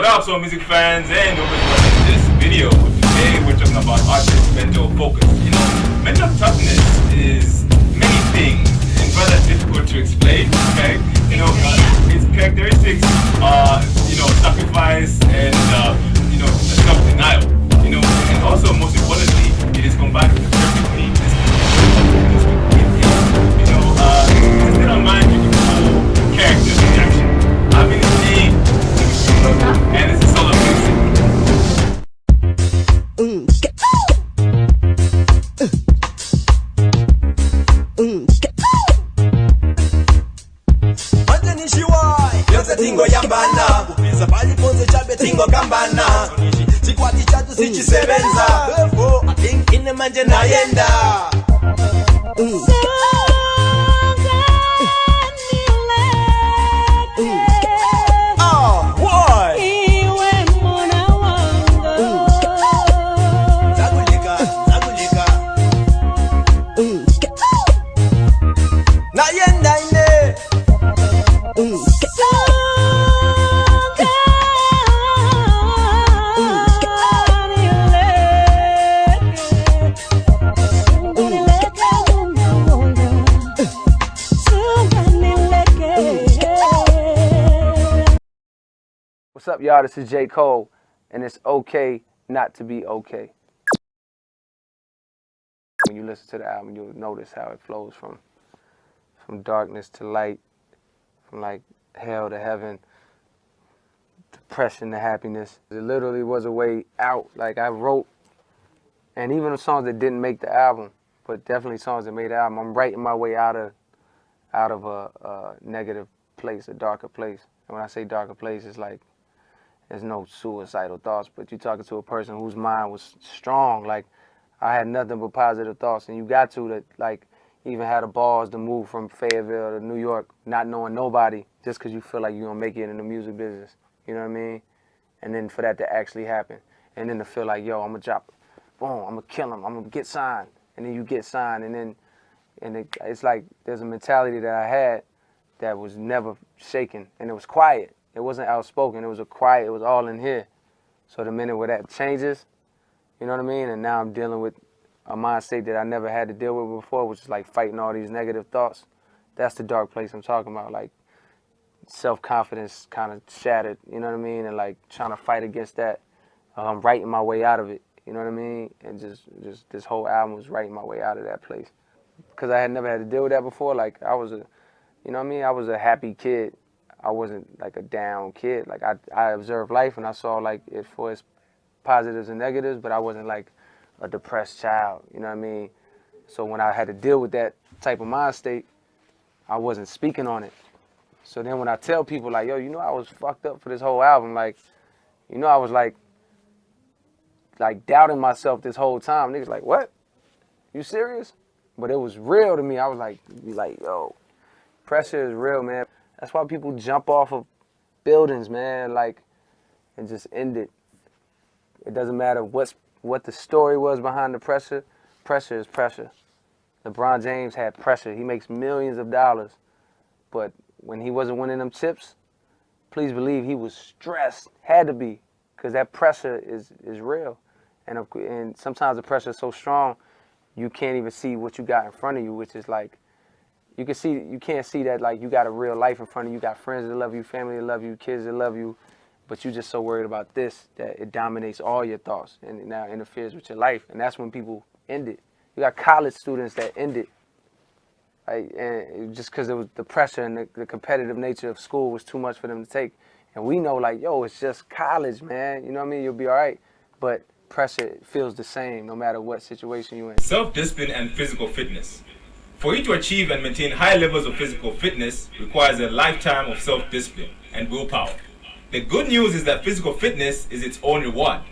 up, soul music fans, and over to this video. Today we're talking about artist mental focus. You know, mental toughness is many things and rather difficult to explain. Okay, you know, its characteristics are, you know, sacrifice and self-denial. You know, and also most importantly, it is combined with perfectly. You know, it's in our mind you can pull character in action. I mean, it's and it's a solo music. Yote tingo yambana kupisa pali ponze chabe tingo kambana chikwati chatu sichisebenza therefore I think ine manje nayenda What's up, y'all? This is J. Cole, and it's okay not to be okay. When you listen to the album, you'll notice how it flows from darkness to light, from like hell to heaven, depression to happiness. It literally was a way out. Like I wrote, and even the songs that didn't make the album, but definitely songs that made the album, I'm writing my way out of a negative place, a darker place. And when I say darker place, it's like there's no suicidal thoughts, but you're talking to a person whose mind was strong. Like, I had nothing but positive thoughts, and you got to like, even had the balls to move from Fayetteville to New York, not knowing nobody, just because you feel like you're going to make it in the music business. You know what I mean? And then for that to actually happen. And then to feel like, yo, I'm going to drop, boom, I'm going to kill him, I'm going to get signed. And then you get signed, and it's like there's a mentality that I had that was never shaken, and it was quiet. It wasn't outspoken. It was a quiet. It was all in here. So the minute where that changes, you know what I mean? And now I'm dealing with a mind state that I never had to deal with before, which is like fighting all these negative thoughts. That's the dark place I'm talking about. Like self-confidence kind of shattered, you know what I mean? And like trying to fight against that. I'm writing my way out of it, you know what I mean? And just this whole album was writing my way out of that place. Because I had never had to deal with that before. Like I was you know what I mean? I was a happy kid. I wasn't like a down kid. Like I observed life and I saw like it for its positives and negatives, but I wasn't like a depressed child, you know what I mean? So when I had to deal with that type of mind state, I wasn't speaking on it. So then when I tell people like, yo, you know I was fucked up for this whole album, like, you know I was like doubting myself this whole time. Niggas like, what? You serious? But it was real to me. I was like, yo, pressure is real, man. That's why people jump off of buildings, man, like, and just end it. It doesn't matter what the story was behind the pressure. Pressure is pressure. LeBron James had pressure. He makes millions of dollars. But when he wasn't winning them chips, please believe he was stressed. Had to be, because that pressure is real. And sometimes the pressure is so strong, you can't even see what you got in front of you, which is like, you can't see that like you got a real life in front of you. You got friends that love you, family that love you, kids that love you, but you're just so worried about this that it dominates all your thoughts and it now interferes with your life. And that's when people end it. You got college students that end it, right? And just because it was the pressure and the competitive nature of school was too much for them to take. And we know like, yo, it's just college, man. You know what I mean? You'll be all right. But pressure feels the same no matter what situation you're in. Self-discipline and physical fitness. For you to achieve and maintain high levels of physical fitness requires a lifetime of self-discipline and willpower. The good news is that physical fitness is its own reward.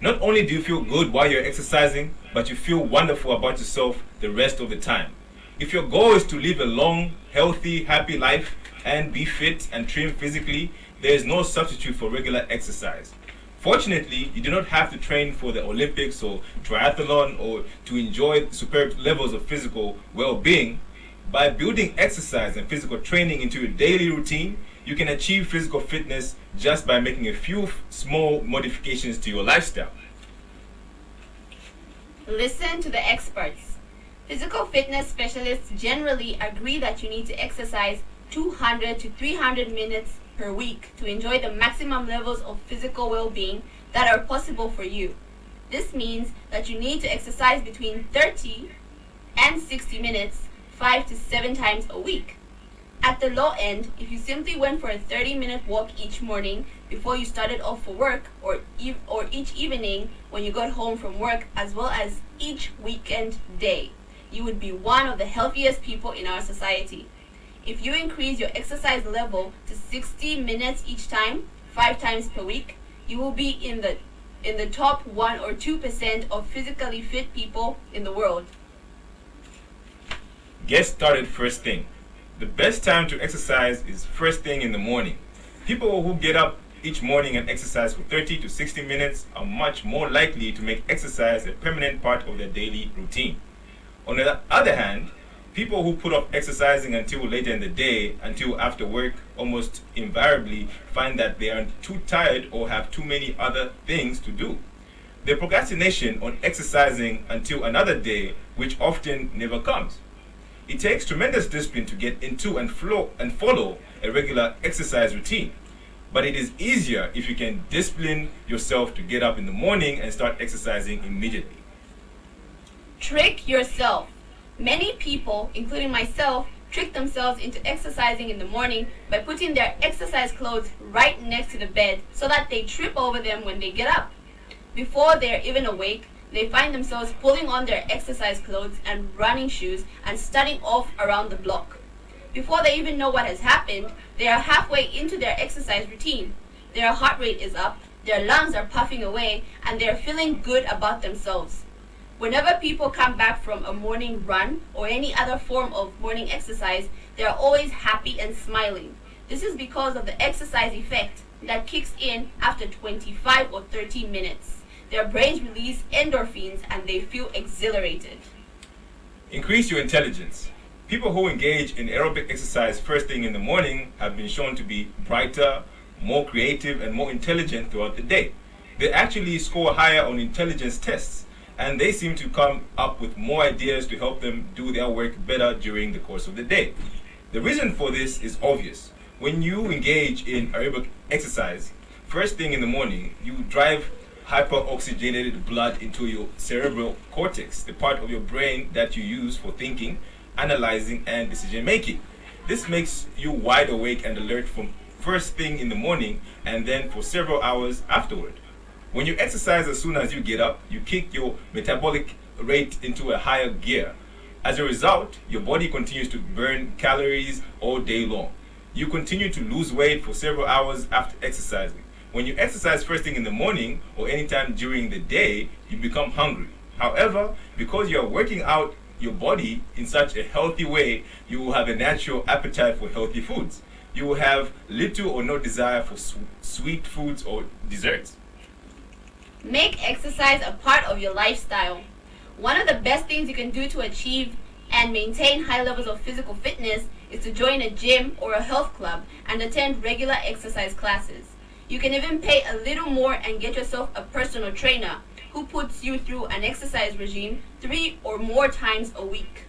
Not only do you feel good while you're exercising, but you feel wonderful about yourself the rest of the time. If your goal is to live a long, healthy, happy life and be fit and trim physically, there is no substitute for regular exercise. Fortunately, you do not have to train for the Olympics or triathlon or to enjoy superb levels of physical well-being. By building exercise and physical training into your daily routine, You can achieve physical fitness just by making a few small modifications to your lifestyle. Listen to the experts. Physical fitness specialists generally agree that you need to exercise 200 to 300 minutes per week to enjoy the maximum levels of physical well-being that are possible for you. This means that you need to exercise between 30 and 60 minutes 5 to 7 times a week. At the low end, if you simply went for a 30-minute walk each morning before you started off for work, or each evening when you got home from work, as well as each weekend day, you would be one of the healthiest people in our society. If you increase your exercise level to 60 minutes each time, 5 times per week, you will be in the top 1 or 2% of physically fit people in the world. Get started first thing. The best time to exercise is first thing in the morning. People who get up each morning and exercise for 30 to 60 minutes are much more likely to make exercise a permanent part of their daily routine. On the other hand, people who put off exercising until later in the day, until after work, almost invariably find that they are too tired or have too many other things to do. The procrastination on exercising until another day, which often never comes. It takes tremendous discipline to get into and follow a regular exercise routine. But it is easier if you can discipline yourself to get up in the morning and start exercising immediately. Trick yourself. Many people, including myself, trick themselves into exercising in the morning by putting their exercise clothes right next to the bed so that they trip over them when they get up. Before they're even awake, they find themselves pulling on their exercise clothes and running shoes and starting off around the block. Before they even know what has happened, they are halfway into their exercise routine. Their heart rate is up, their lungs are puffing away, and they are feeling good about themselves. Whenever people come back from a morning run or any other form of morning exercise, they are always happy and smiling. This is because of the exercise effect that kicks in after 25 or 30 minutes. Their brains release endorphins and they feel exhilarated. Increase your intelligence. People who engage in aerobic exercise first thing in the morning have been shown to be brighter, more creative, and more intelligent throughout the day. They actually score higher on intelligence tests, and they seem to come up with more ideas to help them do their work better during the course of the day. The reason for this is obvious. When you engage in aerobic exercise first thing in the morning, you drive hyperoxygenated blood into your cerebral cortex, the part of your brain that you use for thinking, analyzing, and decision making. This makes you wide awake and alert from first thing in the morning and then for several hours afterward. When you exercise as soon as you get up, you kick your metabolic rate into a higher gear. As a result, your body continues to burn calories all day long. You continue to lose weight for several hours after exercising. When you exercise first thing in the morning or anytime during the day, you become hungry. However, because you are working out your body in such a healthy way, you will have a natural appetite for healthy foods. You will have little or no desire for sweet foods or desserts. Make exercise a part of your lifestyle. One of the best things you can do to achieve and maintain high levels of physical fitness is to join a gym or a health club and attend regular exercise classes. You can even pay a little more and get yourself a personal trainer who puts you through an exercise regime 3 or more times a week.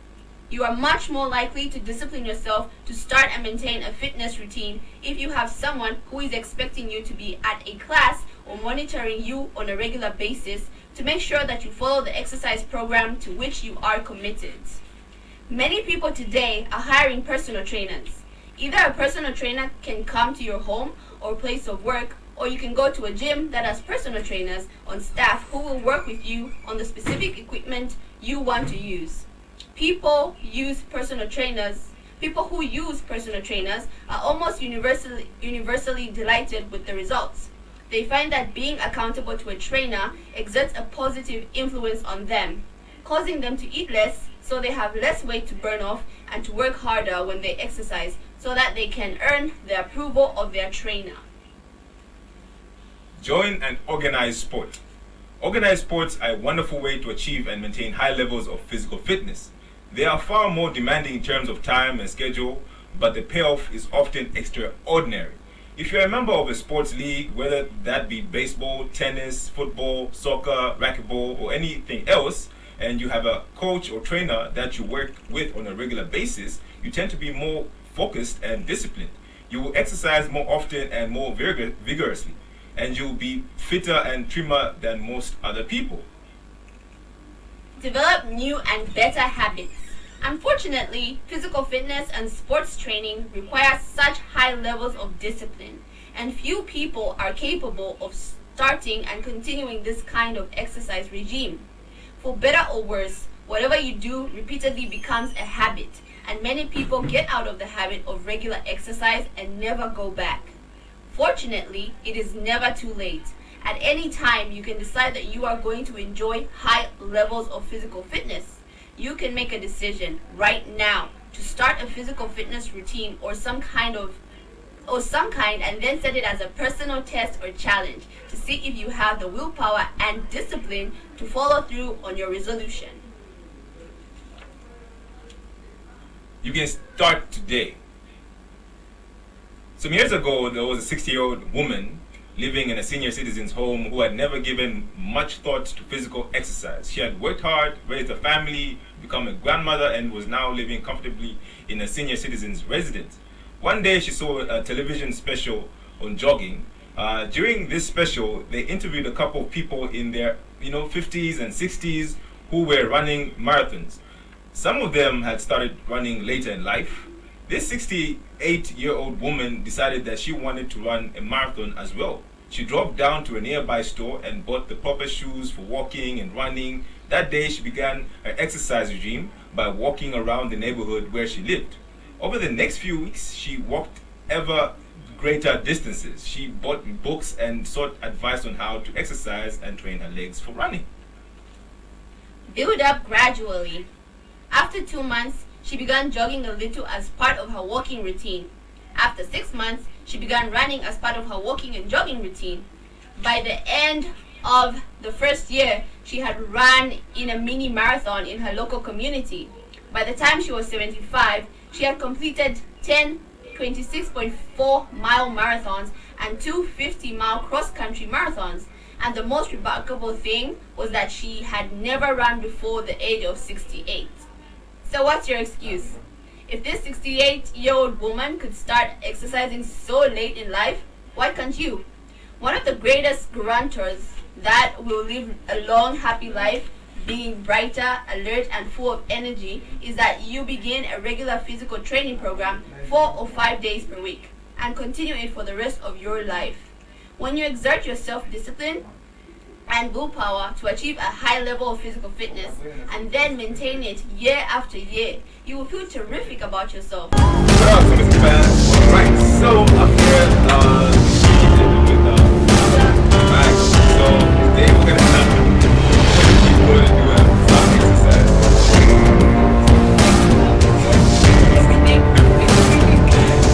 You are much more likely to discipline yourself to start and maintain a fitness routine if you have someone who is expecting you to be at a class or monitoring you on a regular basis to make sure that you follow the exercise program to which you are committed. Many people today are hiring personal trainers. Either a personal trainer can come to your home or place of work, or you can go to a gym that has personal trainers on staff who will work with you on the specific equipment you want to use. People who use personal trainers are almost universally delighted with the results. They find that being accountable to a trainer exerts a positive influence on them, causing them to eat less so they have less weight to burn off and to work harder when they exercise so that they can earn the approval of their trainer. Join an organized sport. Organized sports are a wonderful way to achieve and maintain high levels of physical fitness. They are far more demanding in terms of time and schedule, but the payoff is often extraordinary. If you're a member of a sports league, whether that be baseball, tennis, football, soccer, racquetball, or anything else, and you have a coach or trainer that you work with on a regular basis, you tend to be more focused and disciplined. You will exercise more often and more vigorously, and you'll be fitter and trimmer than most other people. Develop new and better habits. Unfortunately, physical fitness and sports training require such high levels of discipline, and few people are capable of starting and continuing this kind of exercise regime. For better or worse, whatever you do repeatedly becomes a habit, and many people get out of the habit of regular exercise and never go back. Fortunately, it is never too late. At any time, you can decide that you are going to enjoy high levels of physical fitness. You can make a decision right now to start a physical fitness routine or some kind and then set it as a personal test or challenge to see if you have the willpower and discipline to follow through on your resolution. You can start today. Some years ago, there was a 60-year-old woman living in a senior citizen's home who had never given much thought to physical exercise. She had worked hard, raised a family, become a grandmother, and was now living comfortably in a senior citizen's residence. One day she saw a television special on jogging. During this special, they interviewed a couple of people in their 50s and 60s who were running marathons. Some of them had started running later in life. This 68-year-old woman decided that she wanted to run a marathon as well. She drove down to a nearby store and bought the proper shoes for walking and running. That day she began her exercise regime by walking around the neighborhood where she lived. Over the next few weeks, she walked ever greater distances. She bought books and sought advice on how to exercise and train her legs for running. Build up gradually. After 2 months, she began jogging a little as part of her walking routine. After 6 months, she began running as part of her walking and jogging routine. By the end of the first year, she had run in a mini marathon in her local community. By the time she was 75, she had completed 10 26.4-mile marathons and 2 50-mile cross-country marathons. And the most remarkable thing was that she had never run before the age of 68. So what's your excuse? If this 68-year-old woman could start exercising so late in life, why can't you? One of the greatest guarantors that will live a long, happy life, being brighter, alert, and full of energy, is that you begin a regular physical training program 4 or 5 days per week and continue it for the rest of your life. When you exert your self-discipline and willpower to achieve a high level of physical fitness and then maintain it year after year, you will feel terrific about yourself. What up, Mr. Fans? Alright, so up here, alright, so today we're gonna start people to do a some exercise.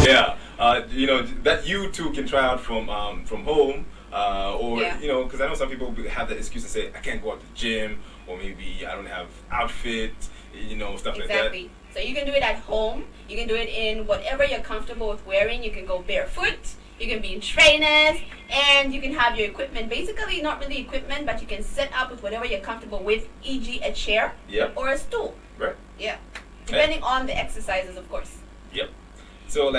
Yeah, that you too can try out from home. Because I know some people have that excuse to say, I can't go out to the gym, or maybe I don't have outfit, stuff like that. Exactly. So you can do it at home. You can do it in whatever you're comfortable with wearing. You can go barefoot. You can be in trainers, and you can have your equipment. Basically, not really equipment, but you can set up with whatever you're comfortable with, e.g. a chair or a stool. Right. Yeah. Depending on the exercises, of course. Yep. So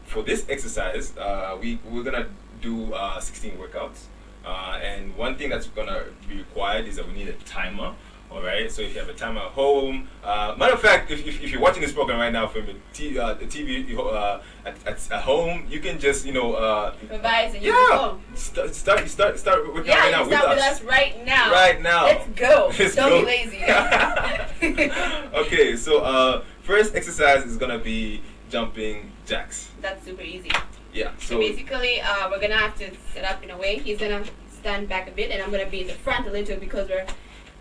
for this exercise, we're gonna do 16 workouts, and one thing that's gonna be required is that we need a timer. All right, so if you have a timer at home, matter of fact, if you're watching this program right now from the TV at home, you can just improvise and use your phone. Start working right now with us right now. Right now. Let's go. Let's Don't go. be lazy. Okay, so first exercise is gonna be jumping jacks. That's super easy. Yeah. So basically, we're gonna have to set up in a way. He's gonna stand back a bit, and I'm gonna be in the front a little because we're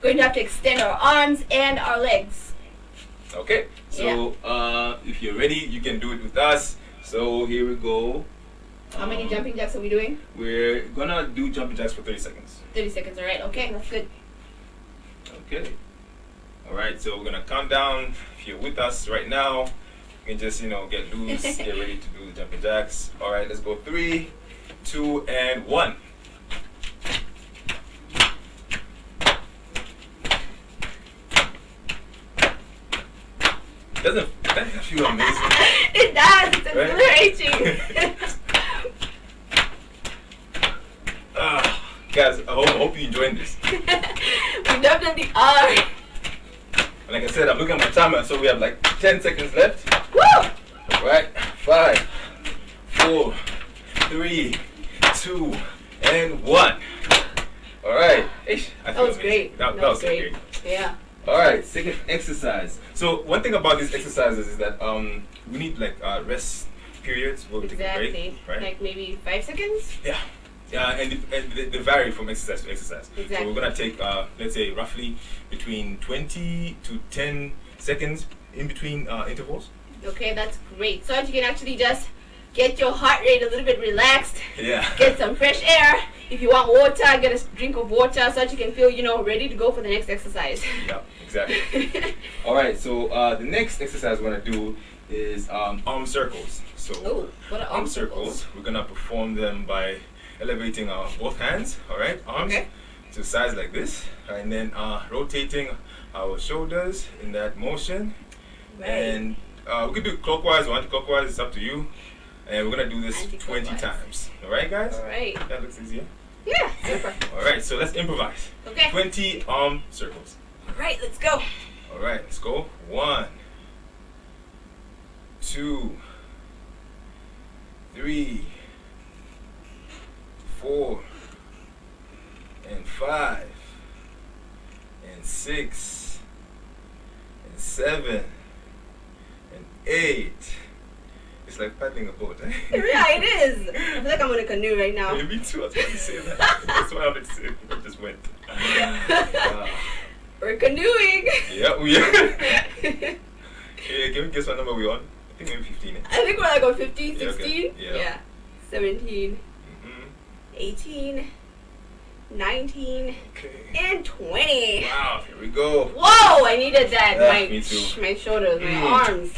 going to have to extend our arms and our legs. Okay. So if you're ready, you can do it with us. So here we go. How many jumping jacks are we doing? We're gonna do jumping jacks for 30 seconds. 30 seconds. All right. Okay, that's good. Okay. All right. So we're gonna count down. If you're with us right now, You can just, get loose, get ready to do the jumping jacks. All right, let's go 3, 2, and 1. Doesn't that feel amazing? It does. It's exhilarating. Guys, I hope you enjoyed this. We definitely are. Like I said, I'm looking at my timer, so we have like 10 seconds left. Woo! Right, 5, 4, 3, 2, and 1. All right. That was great. That was great. Yeah. All right, second exercise. So one thing about these exercises is that we need like rest periods where we take a break, right? Like maybe 5 seconds. Yeah. And they vary from exercise to exercise. Exactly. So we're gonna take, let's say, roughly between 20 to 10 seconds in between intervals. Okay, that's great. So that you can actually just get your heart rate a little bit relaxed. Yeah. Get some fresh air. If you want water, get a drink of water so that you can feel, ready to go for the next exercise. Yeah, exactly. All right. So the next exercise we're gonna do is arm circles. So what are arm circles? We're gonna perform them by elevating our both hands, all right, arms to sides like this, and then rotating our shoulders in that motion. Right. And we could do it clockwise or anti-clockwise, it's up to you. And we're gonna do this 20 times. All right, guys? All right. That looks easier. Yeah, super. All right, so let's improvise. Okay. 20 arm circles. All right, let's go. All right, let's go. 1, 2, 3, 4, and 5, and 6, and 7, and 8. It's like paddling a boat, eh? Yeah, it is. I feel like I'm on a canoe right now. Yeah, me too. I was about to say that. That's why I wanted to say it. I just went. We're canoeing. Yeah, we are. Yeah, can we guess what number we're on? I think maybe 15. Eh? I think we're like on 15, 16. Okay. Yeah. 17, Mm-hmm. 18, 19, Okay. and 20. Wow, here we go. Whoa, I needed that. Yeah, me too. My shoulders, my arms.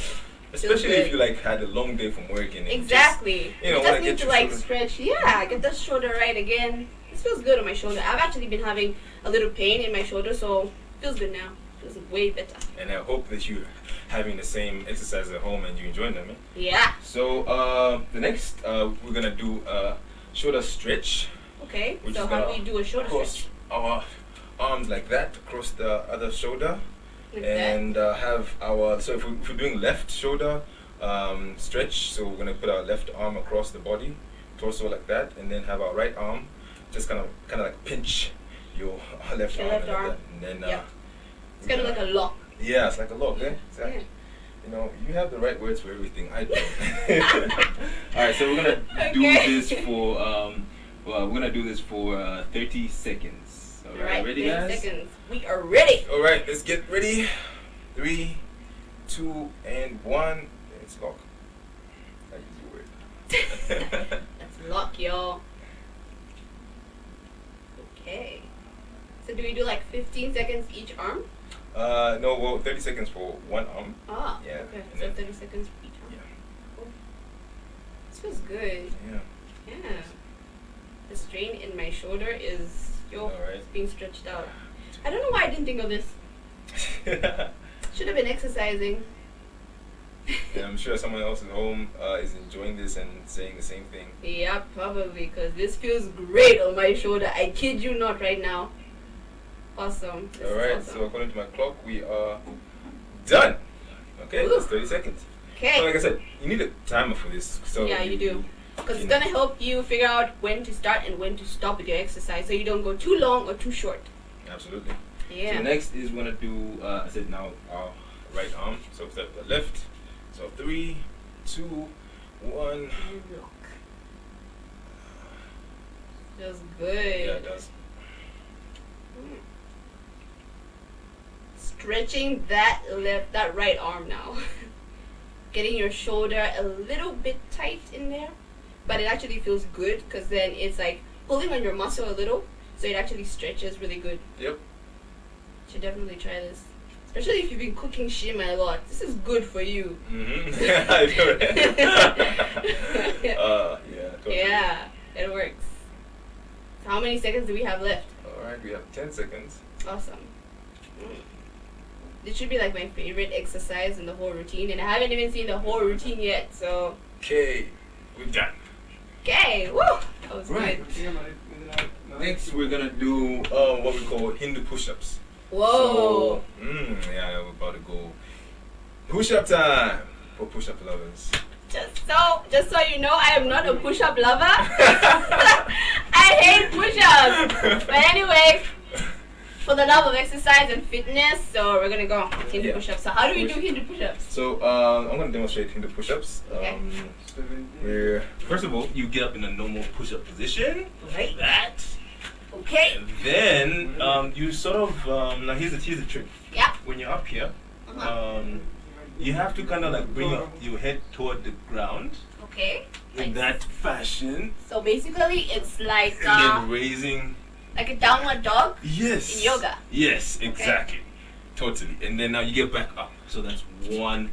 Especially if you like had a long day from work and exactly. Just, you just need to like stretch. Yeah, get the shoulder right again. This feels good on my shoulder. I've actually been having a little pain in my shoulder, so it feels good now. Feels way better. And I hope that you're having the same exercise at home and you enjoying them. Eh? Yeah. So the next we're gonna do a shoulder stretch. Okay. So how do we do a shoulder stretch? Our arms like that across the other shoulder. Like And have our, so if we're doing left shoulder stretch, so we're going to put our left arm across the body, torso like that, and then have our right arm just kind of like pinch your left arm. Left arm. Like that. And then, it's kind of like a lock. Yeah, it's like a lock, eh? Exactly. Yeah. You have the right words for everything. I don't. All right, so we're going to do this for, we're going to do this for 30 seconds. All right, ready, 30 guys? seconds. We are ready. All right, let's get ready. 3, 2, and 1. It's lock. I use the word. That's lock, y'all. Okay. So do we do like 15 seconds each arm? No, well, 30 seconds for one arm. Ah, Yeah. okay. And So then- 30 seconds for each arm. Yeah. Cool. This feels good. Yeah. Yeah. The strain in my shoulder is Alright. it's being stretched out. I don't know why I didn't think of this. Should have been exercising. And I'm sure someone else at home is enjoying this and saying the same thing. Yeah, probably, because this feels great on my shoulder. I kid you not right now. Awesome. This is Alright, awesome. so according to my clock, we are done. Okay, that's 30 seconds. Okay. So like I said, you need a timer for this. So Yeah, you do. Because it's going to help you figure out when to start and when to stop with your exercise so you don't go too long or too short. Absolutely. Yeah. So next is we're going to do, I said now, our right arm. So step the left. So 3, 2, 1. And lock. Feels good. Yeah, it does. Stretching that right arm now. Getting your shoulder a little bit tight in there. But it actually feels good because then it's like pulling on your muscle a little. So it actually stretches really good. Yep. Should definitely try this. Especially if you've been cooking shima a lot. This is good for you. Yeah, I know it. Yeah, totally. Yeah, it works. So how many seconds do we have left? Alright, we have 10 seconds. Awesome. This should be like my favorite exercise in the whole routine, and I haven't even seen the whole routine yet, so. Okay, we're done. Okay, woo! That was Right. good. Next, we're gonna do what we call Hindu push-ups. Whoa! So, yeah, we're about to go push-up time for push-up lovers. Just so you know, I am not a push-up lover. I hate push-ups. But anyway, for the love of exercise and fitness, so we're gonna go Hindu push-ups. So how do we do Hindu push-ups? So I'm gonna demonstrate Hindu push-ups. Okay. Where first of all, you get up in a normal push-up position, like that. Okay. And then you sort of now here's the trick. Yeah. When you're up here, you have to kind of like bring your head toward the ground Okay. in that fashion, So basically, it's like and then raising. like a downward dog Yes. in yoga. Yes, exactly. Totally. And then now you get back up. So that's one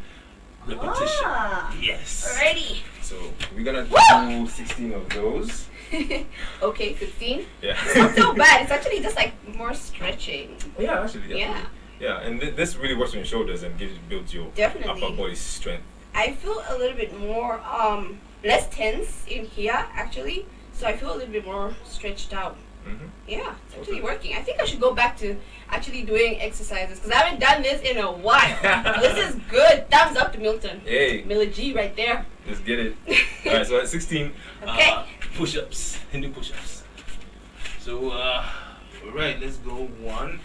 repetition. Ah. Yes. Alrighty. So we're gonna Woo! do 16 of those. Okay, 15. Yeah. It's not so bad. It's actually just like more stretching. Yeah, actually. Yeah. Yeah, and this really works on your shoulders and builds your Definitely. upper body strength. I feel a little bit more less tense in here actually, so I feel a little bit more stretched out. Mm-hmm. Yeah, it's actually working. I think I should go back to actually doing exercises because I haven't done this in a while. This is good. Thumbs up to Milton. Hey, Miller G right there. let's get it. All right, so at 16 Okay. push-ups, Hindu push-ups. So, all right, let's go one.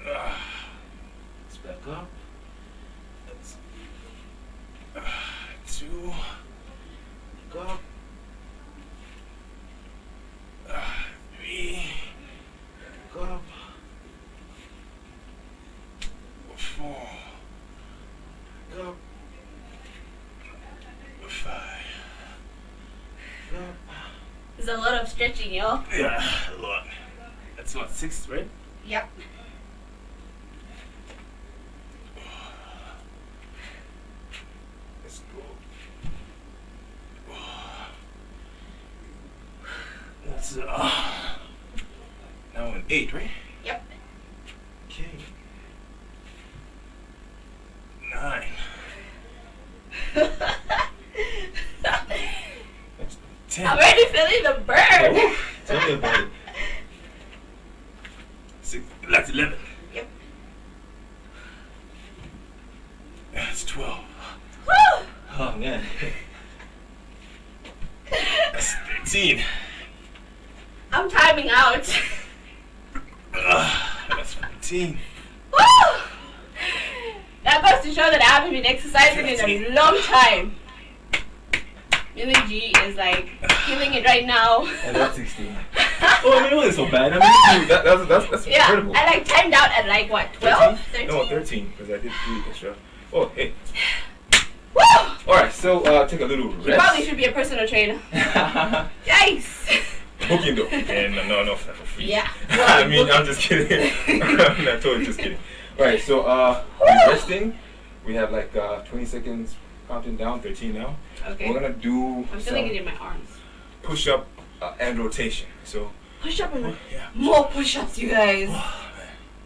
Let's back up. Let's, two. Go up. Three. Go up. 4. Go up. 5. Go up. There's a lot of stretching, y'all. Yeah, a lot. That's what, 6, right? Yep. Let's go. That's now an 8, right? Yep. Okay. 9. That's 10. I'm already feeling the burn. Oh, tell me about it. 6. That's 11. Yep. That's 12. Woo! Oh man. That's 13. I'm timing out. That's 14. Woo! That goes to show that I haven't been exercising in a long time. Millie G is like killing it right now. And that's 16. Oh, I mean, it wasn't so bad. I mean, that's Yeah, incredible. I like timed out at like what, 12? 13? No, 13, because I did 3 extra. Oh, hey. Woo! Alright, so take a little You probably rest. should be a personal trainer. Yikes! Booking though. And no, not for free. Yeah. I mean, I'm just kidding. I'm not totally just kidding. Alright, so we're resting. We have like 20 seconds counting down, 13 now. Okay. We're gonna do I'm feeling it some in my arms. push-up and rotation. So, Push up and yeah. more push ups, you guys.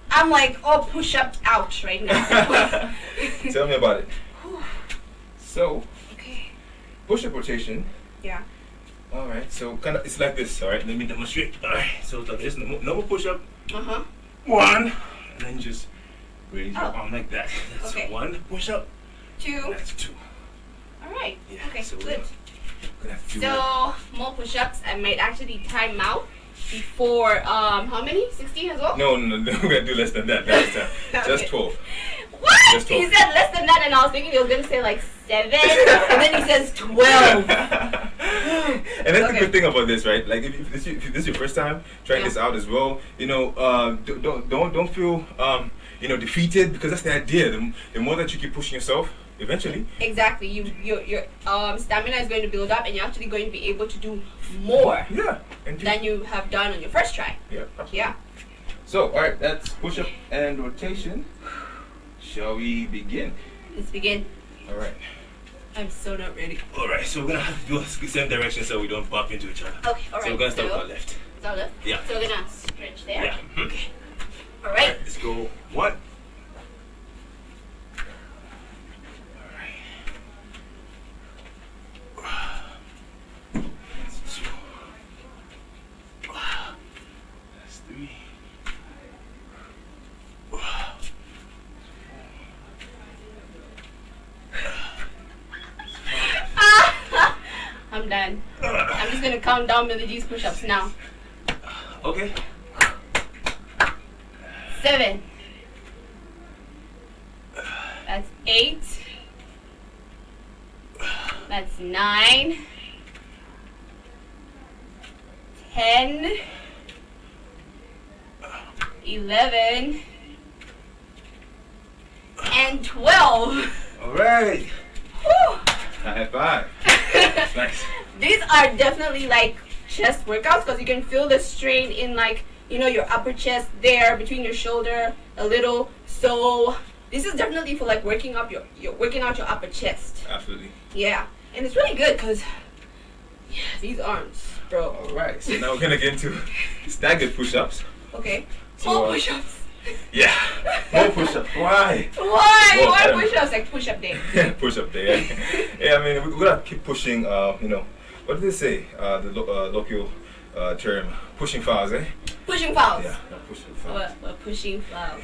I'm like all push ups out right now. Tell me about it. So, Okay. push-up rotation. Yeah. Alright, so kind of, it's like this, alright? Let me demonstrate. Alright, so it's like this, normal push-up. Uh huh. 1, and then just raise your Oh. arm like that. That's Okay. 1 push-up, 2. that's 2. Alright. Yeah, Okay, so good. we're gonna have to do that. So, more push ups. I might actually time out before, how many? 16 as well? No, we're gonna do less than that next time. Just Okay. 12. What? Just He 12. said less than that, and I was thinking he was going to say like 7, and then he says 12. And that's the Okay. good thing about this, right? Like if this is your first time trying this out as well, you know, don't feel defeated, because that's the idea. The more that you keep pushing yourself, eventually. Exactly. Your stamina is going to build up, and you're actually going to be able to do more Yeah. And than you have done on your first try. yeah. Absolutely. Yeah. So, all right, that's push-up and rotation. Shall we begin? Let's begin. All right. I'm so not ready. All right, so we're gonna have to do the same direction so we don't bump into each other. Okay, all right. So we're gonna start with our left. Is that left? Yeah. So we're gonna stretch there. Yeah. Okay. All All right. right, let's go. 1. That's 2. That's 3. I'm done. I'm just gonna count down Millie G's push-ups now. Okay. 7. That's 8. That's 9. 10. 11. And 12. All right. Whew. High five. Nice. These are definitely like chest workouts because you can feel the strain in like, you know, your upper chest there between your shoulder a little. So this is definitely for like working up your working out your upper chest. Absolutely. Yeah, and it's really good because these arms, bro. All right. So now we're gonna get into staggered push-ups. Okay. So, More push-ups. Yeah. More push-ups. Why? Why? Well, Why push-ups? Like push-up day. Push-up day. Yeah. I mean, we're gonna keep pushing. You know, what did they say? The local term, pushing fouls, eh? Pushing fouls. Yeah. Not pushing fouls. We're pushing fouls.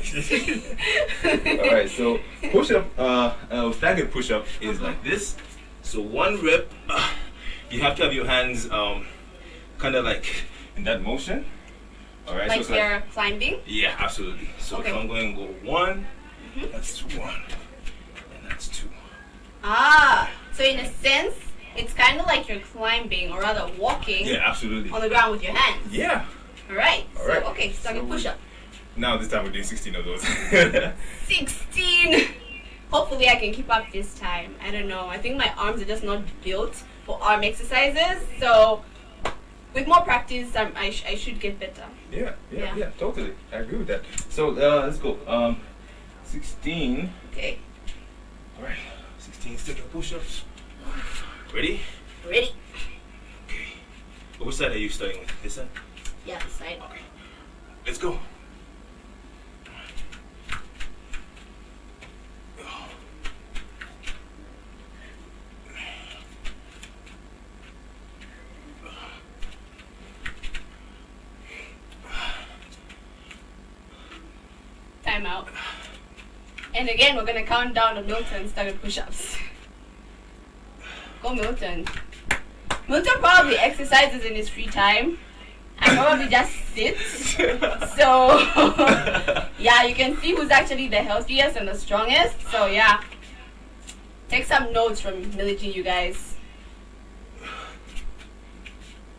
All right. So push-up, staggered push-up is like this. So 1 rep, you have to have your hands kind of like in that motion. All right. Like so it's they're climbing. yeah, absolutely. So Okay. if I'm going to go 1, that's 1, and that's 2. Ah, so in a sense, it's kind of like you're climbing or rather walking Yeah, absolutely. on the ground with your hands. Yeah. All right. All So right. okay, so I can So push up. Now this time we're doing 16 of those. 16. Hopefully I can keep up this time. I don't know. I think my arms are just not built for arm exercises. So with more practice, I should get better. Yeah, Yeah. totally. I agree with that. So let's go. 16. Okay. All right. 16 stick push-ups. Ready? Ready? Okay. Which side are you starting with? This side? Yeah, this side. Okay. Let's go. Time out. And again, we're gonna count down the Milton staggered push-ups. Go Milton. Milton probably exercises in his free time. I probably just sit. So yeah, you can see who's actually the healthiest and the strongest. So yeah, take some notes from Millie G, you guys.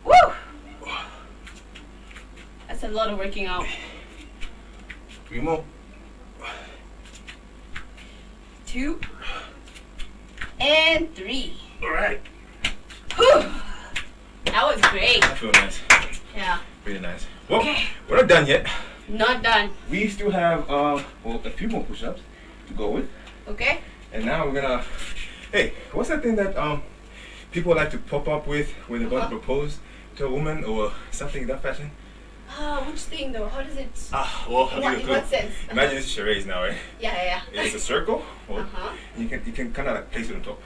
Woo! That's a lot of working out. 3 more. 2 and 3. All right. Whew. That was great. I feel nice. Yeah. Really nice. Well, Okay. we're not done yet. Not done. We still have well, a few more push-ups to go with. Okay. And now we're gonna. Hey, what's that thing that people like to pop up with when they're about to propose to a woman or something in that fashion? Which thing though? How does it? Well, In what sense? Imagine it's charades now, right? Yeah. It's a circle. Well, Uh-huh. you can kind of like place it on top.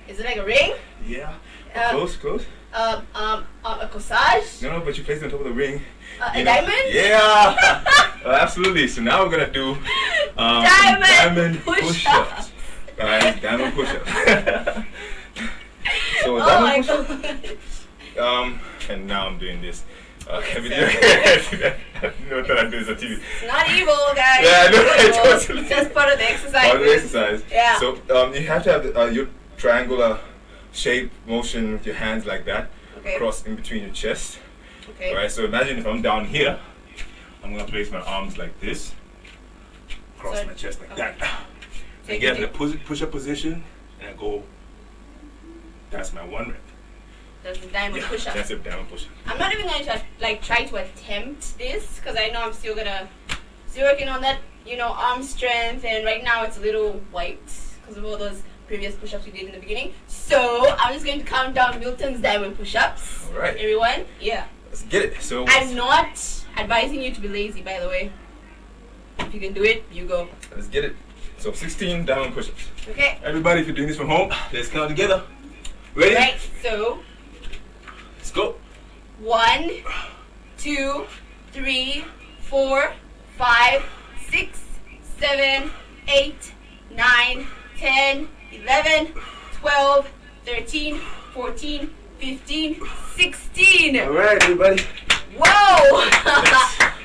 Is it like a ring? Yeah. Um, Close. A corsage? No, but you place it on top of the ring. A You know? diamond? Yeah. Absolutely. So now we're gonna do Diamond push-ups. Alright, diamond push-ups. So Oh diamond my push-ups. god. And now I'm doing this. Okay, Video. so- You know what I'm doing is on TV. It's not evil, guys. Yeah, I know, It's right, evil. totally. It's just part of the exercise. Part of the exercise. Yeah. So you have to have your triangular shape motion with your hands like that, Okay. cross in between your chest. Okay. Alright, so imagine if I'm down here, I'm gonna place my arms like this, cross So- my chest like okay. that. So And you get in can the push-up position and go. That's my 1 rep. That's the diamond push-up. That's a diamond push-up. I'm not even going to like try to attempt this because I know I'm still working on that, arm strength, and right now it's a little white because of all those previous push-ups we did in the beginning. So I'm just going to count down Milton's diamond push-ups. All right. Everyone, yeah. Let's get it. So I'm not advising you to be lazy, by the way. If you can do it, you go. let's get it. So 16 diamond push-ups. Okay. Everybody, if you're doing this from home, let's count together. Ready? Right. So Let's go. 1, 2, 3, 4, 5, 6, 7, 8, 9, 10, 11, 12, 13, 14, 15, 16. All right, everybody. Whoa!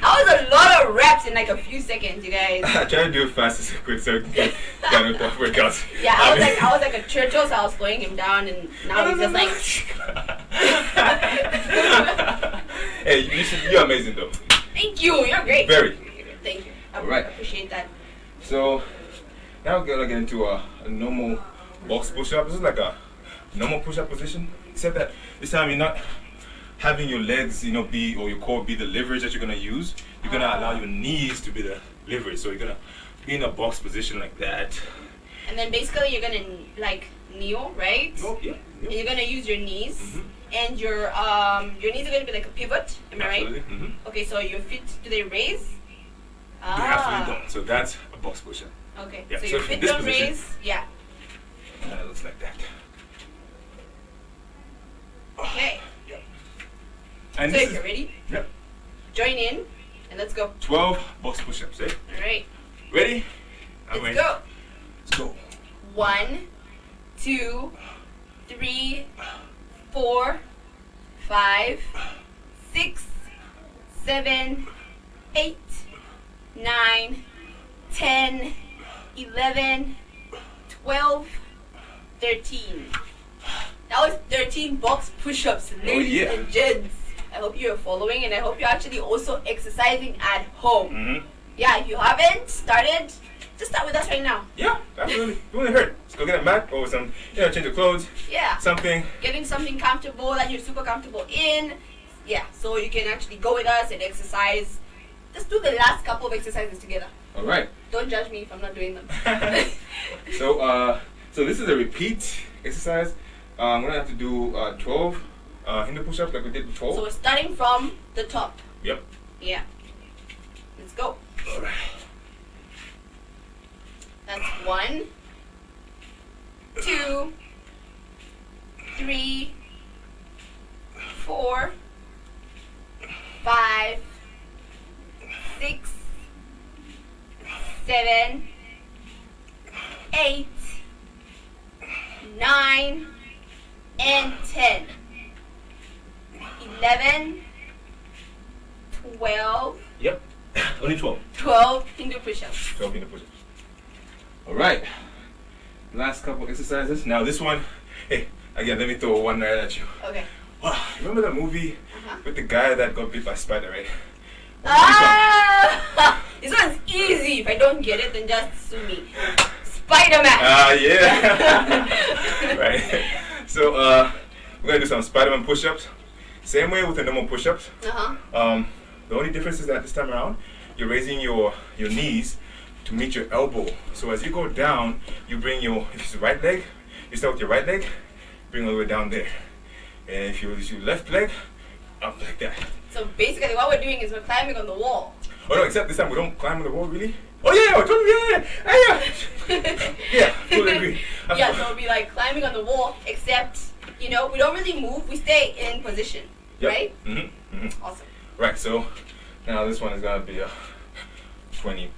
That was a lot of reps in like a few seconds, you guys. I try to do it fast as quick so I can get done with the workouts. Yeah, I was like a Churchill, so I was slowing him down, and now he's just like. Hey, you're amazing though. Thank you. You're great. Very. Thank you. I Alright. appreciate that. So now we're gonna get into a normal box push-up. This is like a normal push-up position, except that this time you're not having your legs, be, or your core be the leverage that you're gonna use. You're gonna allow your knees to be the leverage. So you're gonna be in a box position like that. And then basically you're gonna like kneel, right? Oh, yeah. And you're gonna use your knees, Mhm. and your knees are gonna be like a pivot. Am I right? Absolutely. Mm-hmm. Okay, so your feet, do they raise? They absolutely don't. So that's a box push-up. Okay, Yeah, so so your from feet this don't position- raise. Yeah. And it looks like that. Okay. And So this if is you're ready, yep, join in, and let's go. 12 box push-ups. Eh? All right. Ready? I'm Let's ready. go. Let's go. 1, 2, 3, 4, 5, 6, 7, 8, 9, 10, 11, 12, 13. That was 13 box push-ups, ladies yeah. and gents. I hope you're following, and I hope you're actually also exercising at home. Mm-hmm. Yeah, if you haven't started, just start with us right now. Yeah, absolutely. It wouldn't hurt. Let's go get a mat or some, change your clothes, Yeah. something. Getting something comfortable that you're super comfortable in. Yeah, so you can actually go with us and exercise. Just do the last couple of exercises together. All right. Don't judge me if I'm not doing them. So this is a repeat exercise. I'm gonna have to do 12 Hindu push-ups like we did before. So we're starting from the top. Yep. Yeah. Let's go. All right. That's 1, 2, 3, 4, 5, 6, 7, 8, 9, and 10. 11, 12, Yep. Only 12. 12 Hindu push-ups. 12 Hindu push-ups. All right. Last couple exercises. Now this one. Hey, again, let me throw one right at you. Okay. Wow, remember that movie with the guy that got bit by a spider, right? Ah! This one's easy. If I don't get it, then just sue me. Spider-Man. Yeah. Right. So we're gonna do some Spider-Man push-ups. Same way with the normal push-ups. The only difference is that this time around, you're raising your knees to meet your elbow. So as you go down, you bring your, if it's the right leg, you start with your right leg, bring all the way down there. And if you use your left leg, up like that. So basically what we're doing is we're climbing on the wall. Oh no, except this time we don't climb on the wall, really. Oh yeah, totally, yeah. Yeah, totally agree. Yeah, so it'll be like climbing on the wall, except, we don't really move. We stay in position, Yep. right? Mm-hmm. Mm-hmm. Awesome. Right, so now this one is gonna be 20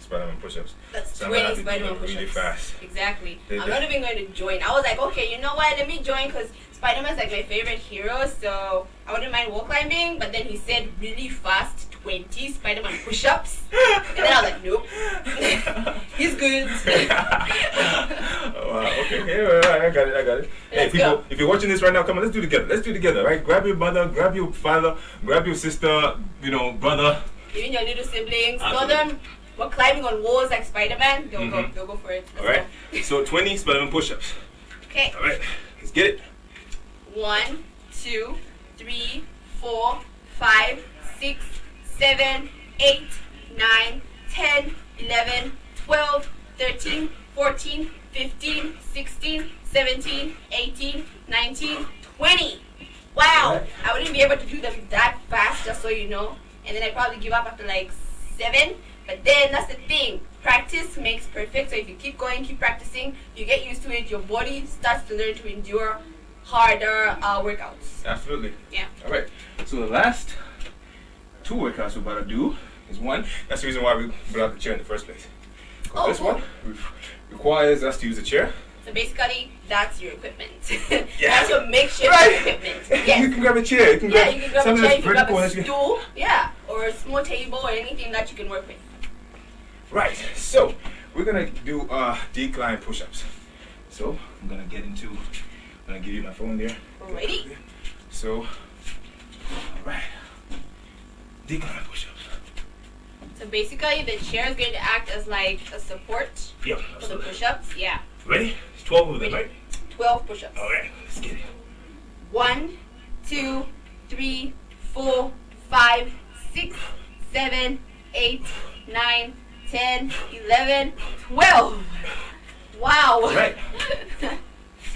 Spider-Man push-ups. That's So I'm gonna 20 have to do Spider-Man it really push-ups. fast. Exactly. They- I'm not even going to join. I was like, okay, you know what? Let me join because Spider-Man's like my favorite hero, so I wouldn't mind wall climbing. But then he said really fast 20 Spider-Man push-ups. And then I was like, nope. He's good. Oh, wow, okay, yeah, I got it. Hey, Let's people, go. if you're watching this right now, come on, let's do it together, right? Grab your mother, grab your father, grab your sister, brother. Even your little siblings. Tell Absolutely. them we're climbing on walls like Spider-Man. They'll go. Mhm. They'll go for it. Let's Alright, so 20 Spider-Man push-ups. go. Okay. Alright, let's get it. 1, 2, 3, 4, 5, 6, 7, 8, 9, 10, 11, 12, 13, 14, 15, 16, 17, 18, 19, 20. Wow, I wouldn't be able to do them that fast, just so you know. And then I'd probably give up after like 7. But then that's the thing. Practice makes perfect. So if you keep going, keep practicing, you get used to it. Your body starts to learn to endure harder workouts. Absolutely. Yeah. All right. So the last 2 workouts we're about to do is one. That's the reason why we brought out the chair in the first place. Oh, this cool. one requires us to use a chair. So basically, that's your equipment. Yeah. That's your makeshift Right. equipment. You Yes. can grab a chair. You can grab, You can grab a something chair, that's you can grab vertical a that you can- stool, yeah, or a small table or anything that you can work with. Right. So we're gonna do decline push-ups. So I'm gonna give you my phone there. Ready? So, all right. Decline push-ups. So basically, the chair is going to act as like a support Yep. for the Absolutely. push-ups. Yeah, Ready? It's 12 of them, Ready. right? 12 push-ups. All right. Let's get it. 1, 2, 3, 4, 5, 6, 7, 8, 9, 10, 11, 12. Wow. Right.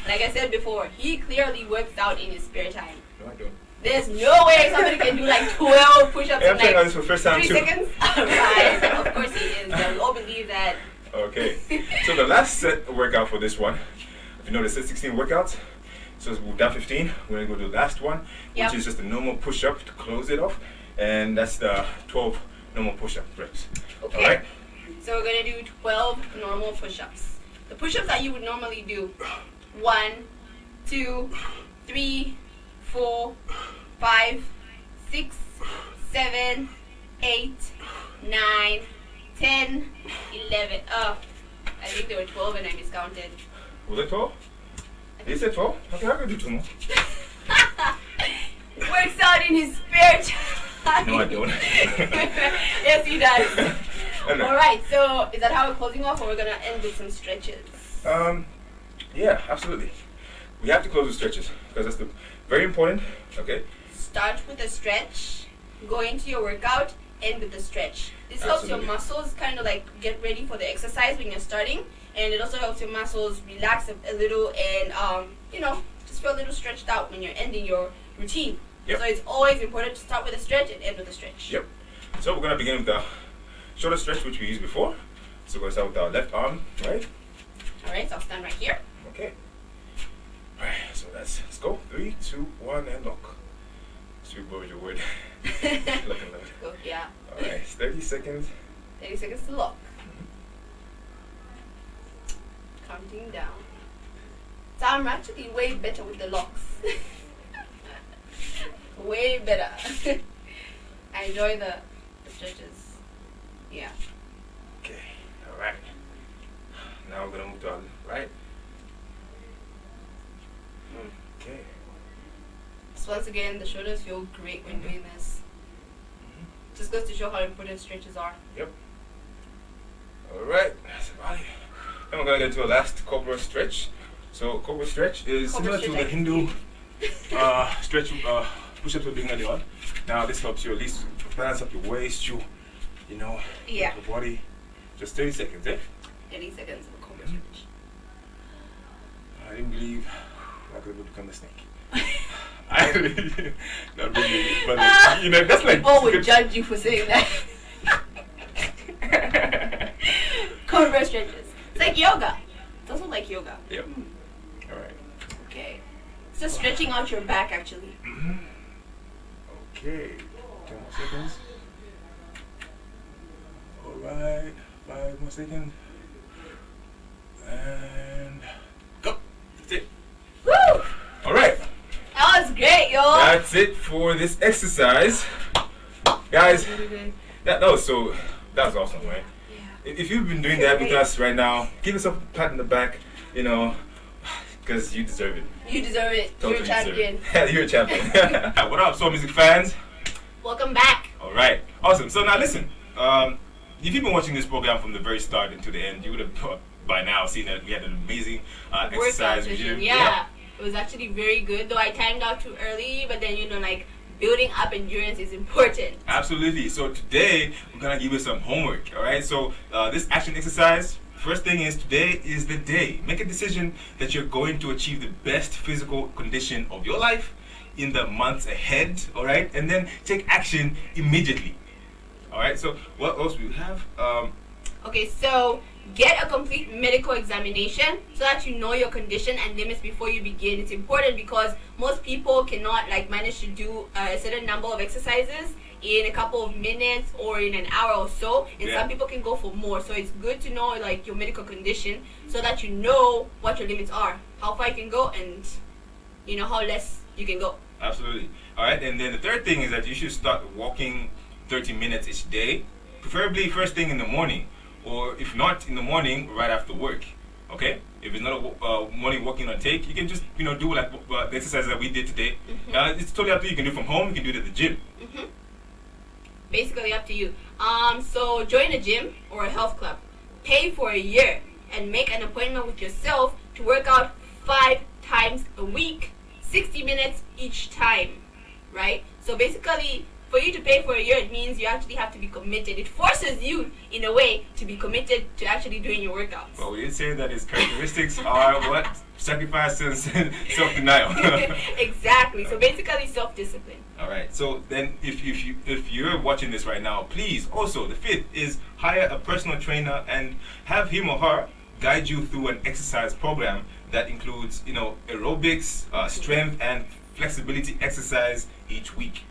Like I said before, he clearly works out in his spare time. No, I don't. There's no way somebody can do like 12 push-ups Yeah, in I'm trying out like this for the first time 3 too. seconds. Right. Of course he is. We all believe that. Okay. So the last set workout for this one, if you notice, it's 16 workouts. So we've done 15. We're gonna go to the last one, Yep. which is just a normal push-up to close it off, and that's the 12 normal push-up reps. Okay. All right. So we're gonna do 12 normal push-ups. The push-ups that you would normally do: 1, 2, 3, 4, 5, 6, 7, 8, 9, 10, 11. I think there were 12 and I miscounted. Was it 12? You said 12? Okay, I'm gonna do 2 more. Works out in his spare time. No, I don't. Yes, he does. I know. All right. So is that how we're closing off, or we're gonna end with some stretches? Yeah, absolutely. We have to close with stretches because that's very important. Okay. Start with a stretch, go into your workout, end with a stretch. This helps your Absolutely. muscles kind of like get ready for the exercise when you're starting, and it also helps your muscles relax a little and just feel a little stretched out when you're ending your routine. Yep. So it's always important to start with a stretch and end with a stretch. Yep. So we're gonna begin with the shoulder stretch, which we used before. So we're gonna start with our left arm, right? All right, so I'll stand right here. Okay. Alright, so let's go. 3, 2, 1, and lock. Sweet boy, your word. Look and look. Go, yeah. Alright, 30 seconds. 30 seconds to lock. Counting down. So I'm actually way better with the locks. Way better. I enjoy the stretches. Yeah. Okay, alright. Now we're gonna move to our right. Okay. So once again, the shoulders feel great when doing this. Just goes to show how important stretches are. Alright, that's about it. Then we're gonna get to a last cobra stretch. So cobra stretch is Cobra similar to the stretch. Hindu stretch push-ups we're doing earlier on. Now this helps you at least balance up your waist, your Yeah. body. Just 30 seconds, eh? 30 seconds of a cobra stretch. I didn't believe I could become a snake. I really, not really, but that's like People would judge you for saying that. Cobra stretches. It's like yoga. It's also like yoga. Yep. All right. Okay. It's just stretching out your back actually. Okay. 10 more seconds. All right. 5 more seconds. And go. That's it. Woo! All right. That was great, y'all. That's it for this exercise, guys. That was awesome, right? Yeah. If you've been doing that with us right now, give yourself a pat in the back, because you deserve it. You deserve it. Totally You're a champion. deserve it. You're a champion. What up, Soul Music fans? Welcome back. All right, awesome. So now listen, if you've been watching this program from the very start and to the end, you would have by now seen that we had an amazing exercise Workout regime. session. Yeah. It was actually very good, though I timed out too early, but then, like, building up endurance is important. Absolutely. So today, we're going to give you some homework, all right? So this action exercise, first thing is today is the day. Make a decision that you're going to achieve the best physical condition of your life in the months ahead, all right? And then take action immediately, all right? So what else do we have? Okay, so get a complete medical examination so that you know your condition and limits before you begin. It's important because most people cannot manage to do a certain number of exercises in a couple of minutes or in an hour or so, and some people can go for more. So it's good to know your medical condition so that you know what your limits are, how far you can go, and how less you can go. Absolutely. All right, and then the third thing is that you should start walking 30 minutes each day, preferably first thing in the morning, or if not in the morning, right after work. Okay? If it's not a morning walking or take, you can just do the exercise that we did today. It's totally up to you. You can do it from home. You can do it at the gym. Basically up to you. So join a gym or a health club. Pay for a year and make an appointment with yourself to work out 5 times a week, 60 minutes each time, right? So basically, for you to pay for a year, it means you actually have to be committed. It forces you, in a way, to be committed to actually doing your workouts. Well, we did say that its characteristics are what? Sacrifice and self-denial. Exactly. So basically, self-discipline. All right. So then, if you're watching this right now, please also, the fifth is hire a personal trainer and have him or her guide you through an exercise program that includes, aerobics, strength, and flexibility exercise each week.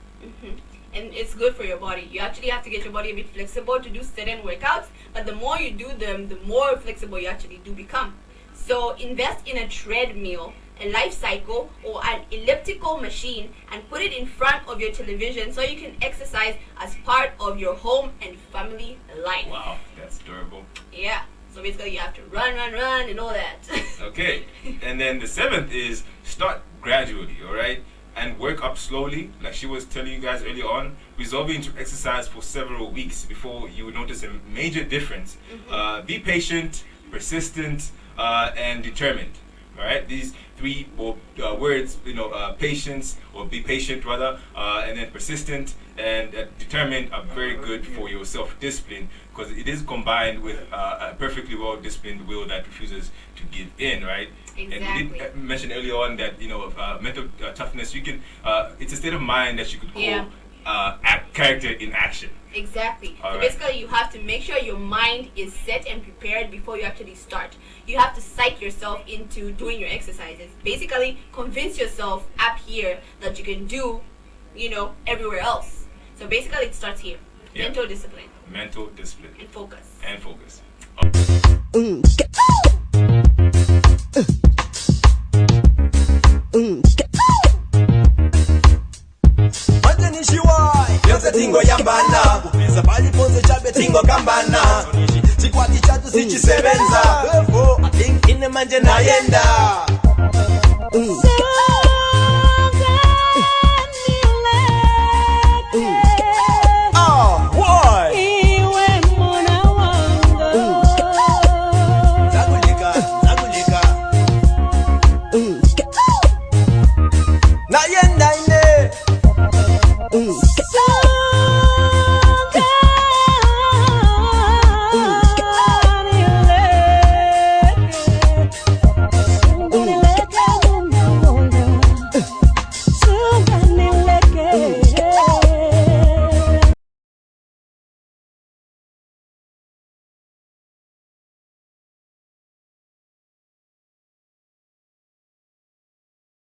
And it's good for your body. You actually have to get your body a bit flexible to do certain workouts, but the more you do them, the more flexible you actually do become. So invest in a treadmill, a life cycle, or an elliptical machine and put it in front of your television so you can exercise as part of your home and family life. Wow, that's adorable. Yeah. So basically you have to run and all that. Okay. And then the seventh is start gradually, all right? And work up slowly, like she was telling you guys earlier on, resolving to exercise for several weeks before you would notice a major difference. Be patient, persistent, and determined. All right, these three words, patience, or be patient rather, and then persistent and determined are very good for your self-discipline because it is combined with a perfectly well-disciplined will that refuses to give in, right? Exactly. And we did mention earlier on that mental toughness, you can it's a state of mind that you could call character in action. Exactly. All so right. basically you have to make sure your mind is set and prepared before you actually start. You have to psych yourself into doing your exercises. Basically convince yourself up here that you can do, everywhere else. So basically it starts here. Yeah. Mental discipline. Mental discipline. And focus. And focus. Majenishiwai Yose tingo yambana Kupisa pali ponze chabe tingo kambana Chikwati chatu sichisebenza Therefore I think ine manje nayenda Nayenda ine